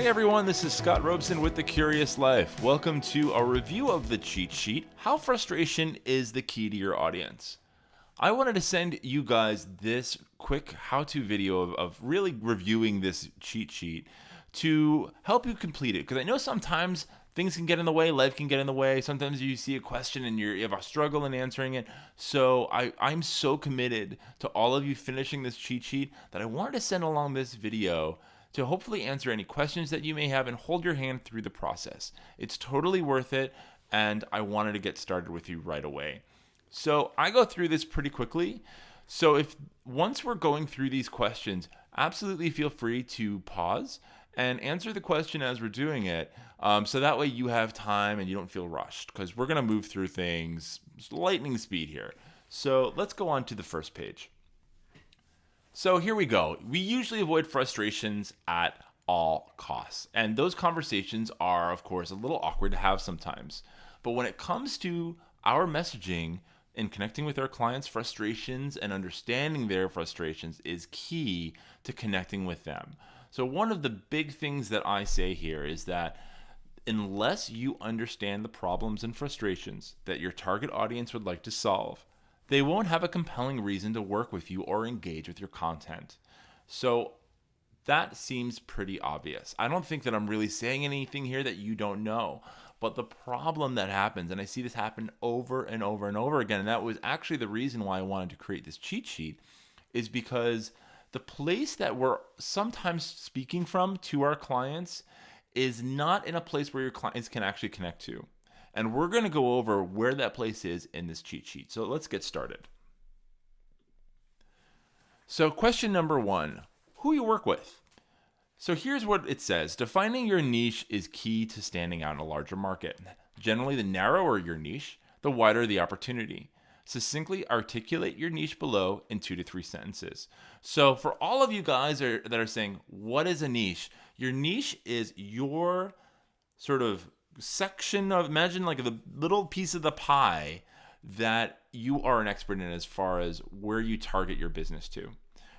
Hey everyone, this is Scott Robeson with The Curious Life. Welcome to a review of the cheat sheet, How Frustration is the Key to Your Audience. I wanted to send you guys this quick how-to video of really reviewing this cheat sheet to help you complete it. Because I know sometimes things can get in the way, life can get in the way. Sometimes you see a question and you have a struggle in answering it. So I'm so committed to all of you finishing this cheat sheet that I wanted to send along this video to hopefully answer any questions that you may have and hold your hand through the process. It's totally worth it, and I wanted to get started with you right away. So I go through this pretty quickly. So if once we're going through these questions, absolutely feel free to pause and answer the question as we're doing it. So that way you have time and you don't feel rushed, because we're going to move through things lightning speed here. So let's go on to the first page. So here we go. We usually avoid frustrations at all costs. And those conversations are, of course, a little awkward to have sometimes. But when it comes to our messaging and connecting with our clients' frustrations and understanding their frustrations is key to connecting with them. So one of the big things that I say here is that unless you understand the problems and frustrations that your target audience would like to solve, they won't have a compelling reason to work with you or engage with your content. So that seems pretty obvious. I don't think that I'm really saying anything here that you don't know. But the problem that happens, and I see this happen over and over and over again, and that was actually the reason why I wanted to create this cheat sheet, is because the place that we're sometimes speaking from to our clients is not in a place where your clients can actually connect to. And we're going to go over where that place is in this cheat sheet. So let's get started. So question number 1, who you work with. So here's what it says. Defining your niche is key to standing out in a larger market. Generally, the narrower your niche, the wider the opportunity. Succinctly articulate your niche below in 2 to 3 sentences. So for all of you guys that are saying, what is a niche? Your niche is your sort of section of, imagine like the little piece of the pie that you are an expert in as far as where you target your business to.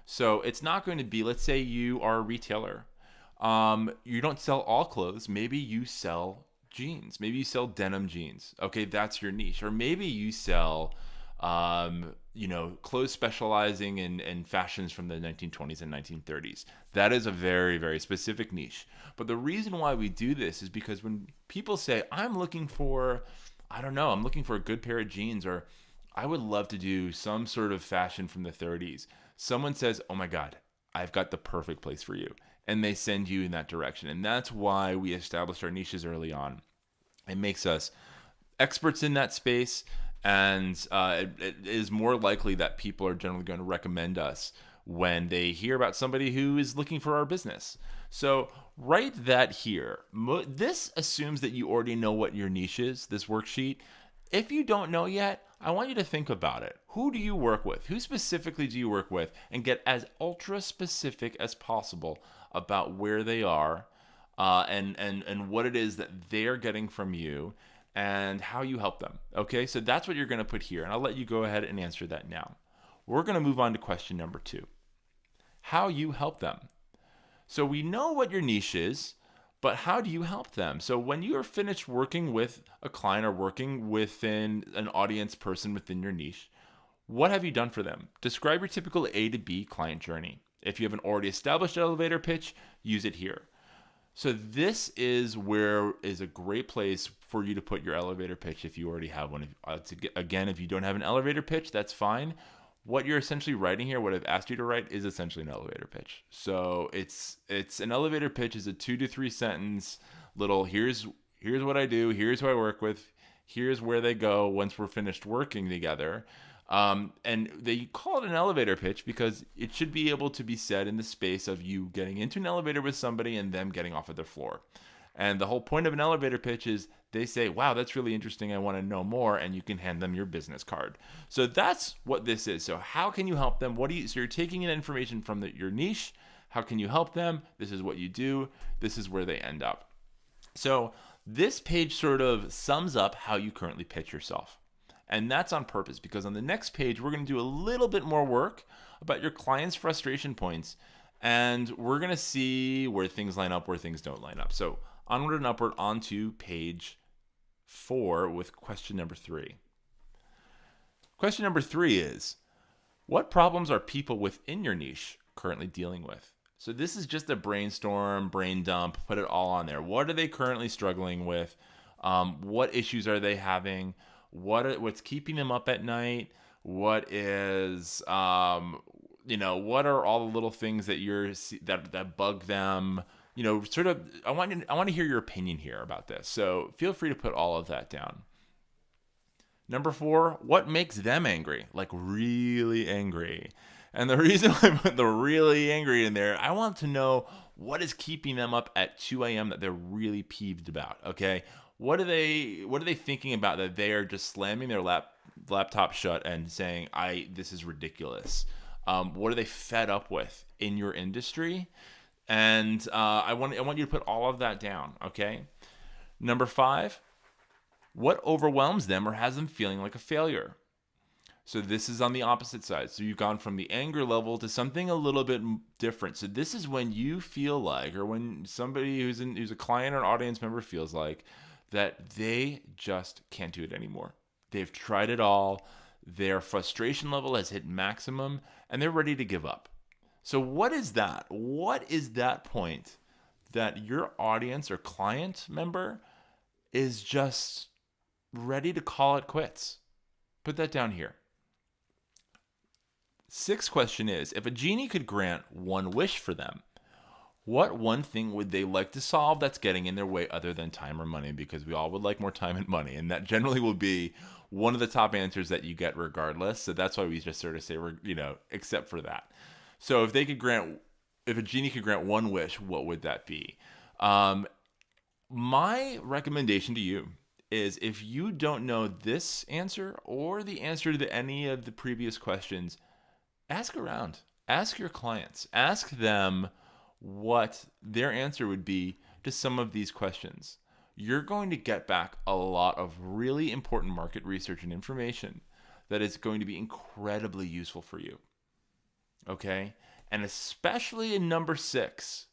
So it's not going to be, let's say you are a retailer. You don't sell all clothes. Maybe you sell jeans. Maybe you sell denim jeans. Okay, that's your niche. Or maybe you sell clothes specializing in fashions from the 1920s and 1930s. That is a very, very specific niche. But the reason why we do this is because when people say, I'm looking for a good pair of jeans, or I would love to do some sort of fashion from the 30s. Someone says, oh my God, I've got the perfect place for you. And they send you in that direction. And that's why we established our niches early on. It makes us experts in that space. And it is more likely that people are generally going to recommend us when they hear about somebody who is looking for our business. So write that here. This assumes that you already know what your niche is, this worksheet. If you don't know yet, I want you to think about it. Who do you work with? Who specifically do you work with? And get as ultra specific as possible about where they are and what it is that they're getting from you, and how you help them. Okay, so that's what you're going to put here, and I'll let you go ahead and answer that now. We're going to move on to question number 2. How you help them. So we know what your niche is, but how do you help them? So when you are finished working with a client or working within an audience person within your niche, what have you done for them? Describe your typical A to B client journey. If you have an already established elevator pitch, use it here. So this is where is a great place for you to put your elevator pitch if you already have one. Again, if you don't have an elevator pitch, that's fine. What you're essentially writing here, what I've asked you to write, is essentially an elevator pitch. So it's an elevator pitch is a 2 to 3 sentence little, here's what I do, here's who I work with, here's where they go once we're finished working together. And they call it an elevator pitch because it should be able to be said in the space of you getting into an elevator with somebody and them getting off of their floor. And the whole point of an elevator pitch is they say, wow, that's really interesting, I want to know more, and you can hand them your business card. So that's what this is. So how can you help them? So you're taking in information from your niche. How can you help them? This is what you do. This is where they end up. So this page sort of sums up how you currently pitch yourself. And that's on purpose because on the next page, we're going to do a little bit more work about your client's frustration points And we're going to see where things line up, where things don't line up. So onward and upward onto page 4 with question number 3. Question number 3 is, what problems are people within your niche currently dealing with? So this is just a brainstorm, brain dump, put it all on there. What are they currently struggling with? What issues are they having? What's keeping them up at night? What is, what are all the little things that bug them? Sort of, I want to hear your opinion here about this. So feel free to put all of that down. Number 4, what makes them angry? Like really angry. And the reason I put the really angry in there, I want to know what is keeping them up at 2 a.m. that they're really peeved about, okay? What are they thinking about that they are just slamming their laptop shut and saying, this is ridiculous? What are they fed up with in your industry? And I want you to put all of that down, okay? Number 5, what overwhelms them or has them feeling like a failure? So this is on the opposite side. So you've gone from the anger level to something a little bit different. So this is when you feel like, or when somebody who's a client or an audience member feels like that they just can't do it anymore. They've tried it all. Their frustration level has hit maximum and they're ready to give up. So what is that? What is that point that your audience or client member is just ready to call it quits? Put that down here. 6th question is, if a genie could grant one wish for them, what one thing would they like to solve that's getting in their way other than time or money? Because we all would like more time and money, and that generally will be one of the top answers that you get regardless. So that's why we just sort of say, except for that. So if a genie could grant one wish, what would that be? My recommendation to you is, if you don't know this answer or the answer to any of the previous questions, ask around. Ask your clients. Ask them what their answer would be to some of these questions. You're going to get back a lot of really important market research and information that is going to be incredibly useful for you. Okay? And especially in number 6,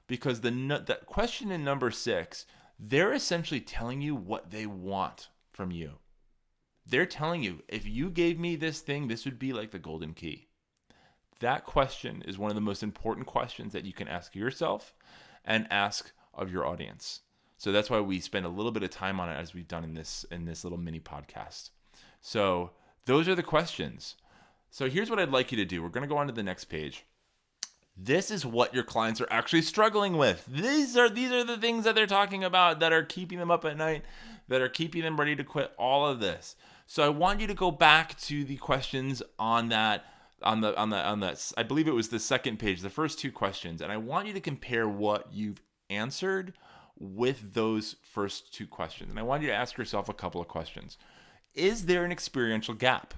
because the question in number 6, they're essentially telling you what they want from you. They're telling you, if you gave me this thing, this would be like the golden key. That question is one of the most important questions that you can ask yourself and ask of your audience. So that's why we spend a little bit of time on it, as we've done in this little mini podcast. So those are the questions. So here's what I'd like you to do. We're going to go on to the next page. This is what your clients are actually struggling with. These are the things that they're talking about that are keeping them up at night, that are keeping them ready to quit, all of this. So I want you to go back to the questions on that, I believe it was the second page, the first 2 questions, and I want you to compare what you've answered with those first 2 questions. And I want you to ask yourself a couple of questions. Is there an experiential gap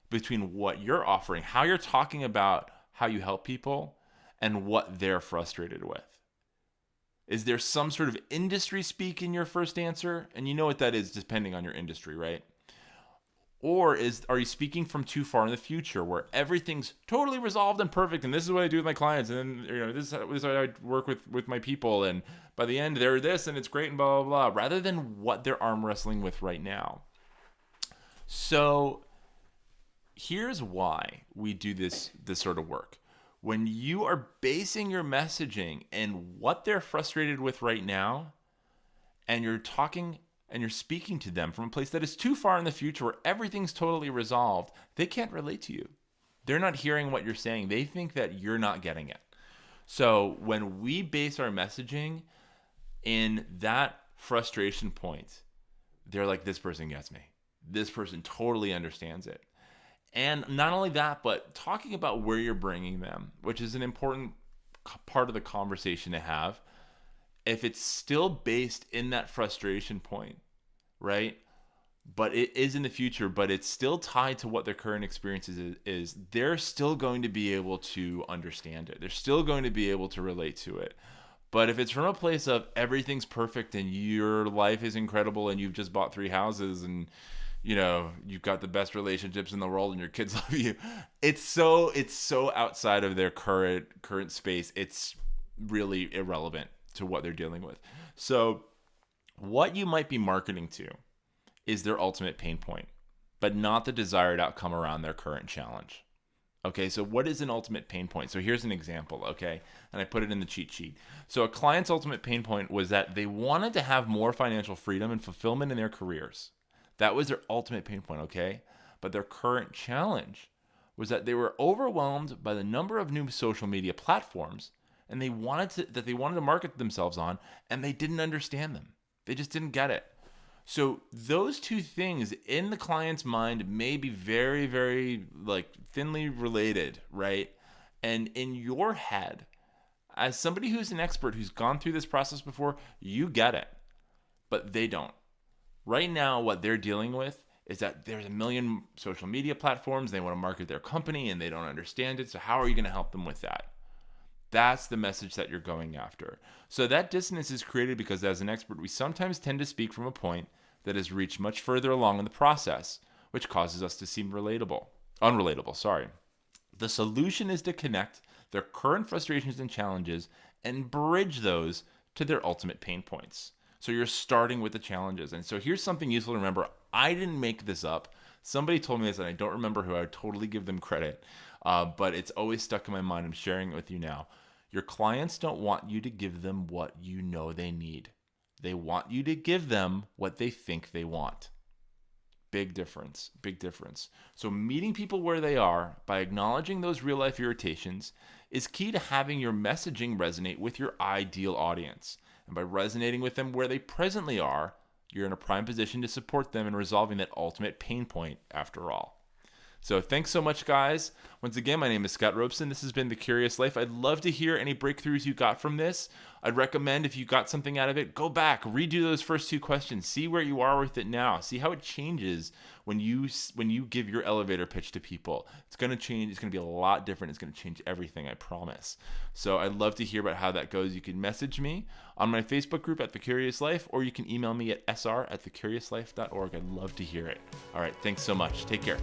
between what you're offering, how you're talking about how you help people, and what they're frustrated with? Is there some sort of industry speak in your first answer? And you know what that is depending on your industry, right? Or are you speaking from too far in the future where everything's totally resolved and perfect, and this is what I do with my clients, and then this is how I work with my people, and by the end they're this and it's great and blah, blah, blah, rather than what they're arm wrestling with right now. So here's why we do this sort of work. When you are basing your messaging and what they're frustrated with right now, and you're talking and you're speaking to them from a place that is too far in the future where everything's totally resolved, they can't relate to you. They're not hearing what you're saying. They think that you're not getting it. So when we base our messaging in that frustration point, they're like, this person gets me. This person totally understands it. And not only that, but talking about where you're bringing them, which is an important part of the conversation to have. If it's still based in that frustration point, right? But it is in the future, but it's still tied to what their current experience is, they're still going to be able to understand it. They're still going to be able to relate to it. But if it's from a place of everything's perfect and your life is incredible and you've just bought 3 houses and you've got the best relationships in the world and your kids love you. It's so outside of their current space. It's really irrelevant to what they're dealing with. So what you might be marketing to is their ultimate pain point, but not the desired outcome around their current challenge. Okay, so what is an ultimate pain point? So here's an example, okay? And I put it in the cheat sheet. So a client's ultimate pain point was that they wanted to have more financial freedom and fulfillment in their careers. That was their ultimate pain point, okay? But their current challenge was that they were overwhelmed by the number of new social media platforms and they wanted to market themselves on, and they didn't understand them. They just didn't get it. So those two things in the client's mind may be very, very thinly related, right? And in your head, as somebody who's an expert who's gone through this process before, you get it, but they don't. Right now, what they're dealing with is that there's a million social media platforms. They want to market their company and they don't understand it. So how are you going to help them with that? That's the message that you're going after. So that dissonance is created because as an expert, we sometimes tend to speak from a point that has reached much further along in the process, which causes us to seem unrelatable. The solution is to connect their current frustrations and challenges and bridge those to their ultimate pain points. So you're starting with the challenges. And so here's something useful to remember. I didn't make this up. Somebody told me this and I don't remember who. I would totally give them credit. But it's always stuck in my mind. I'm sharing it with you now. Your clients don't want you to give them what you know they need. They want you to give them what they think they want. Big difference. So meeting people where they are by acknowledging those real life irritations is key to having your messaging resonate with your ideal audience. And by resonating with them where they presently are, you're in a prime position to support them in resolving that ultimate pain point after all. So thanks so much, guys. Once again, my name is Scott Robeson. This has been The Curious Life. I'd love to hear any breakthroughs you got from this. I'd recommend if you got something out of it, go back, redo those first two questions, see where you are with it now, see how it changes when you give your elevator pitch to people. It's going to change. It's going to be a lot different. It's going to change everything, I promise. So I'd love to hear about how that goes. You can message me on my Facebook group at The Curious Life, or you can email me at sr@thecuriouslife.org. I'd love to hear it. All right. Thanks so much. Take care.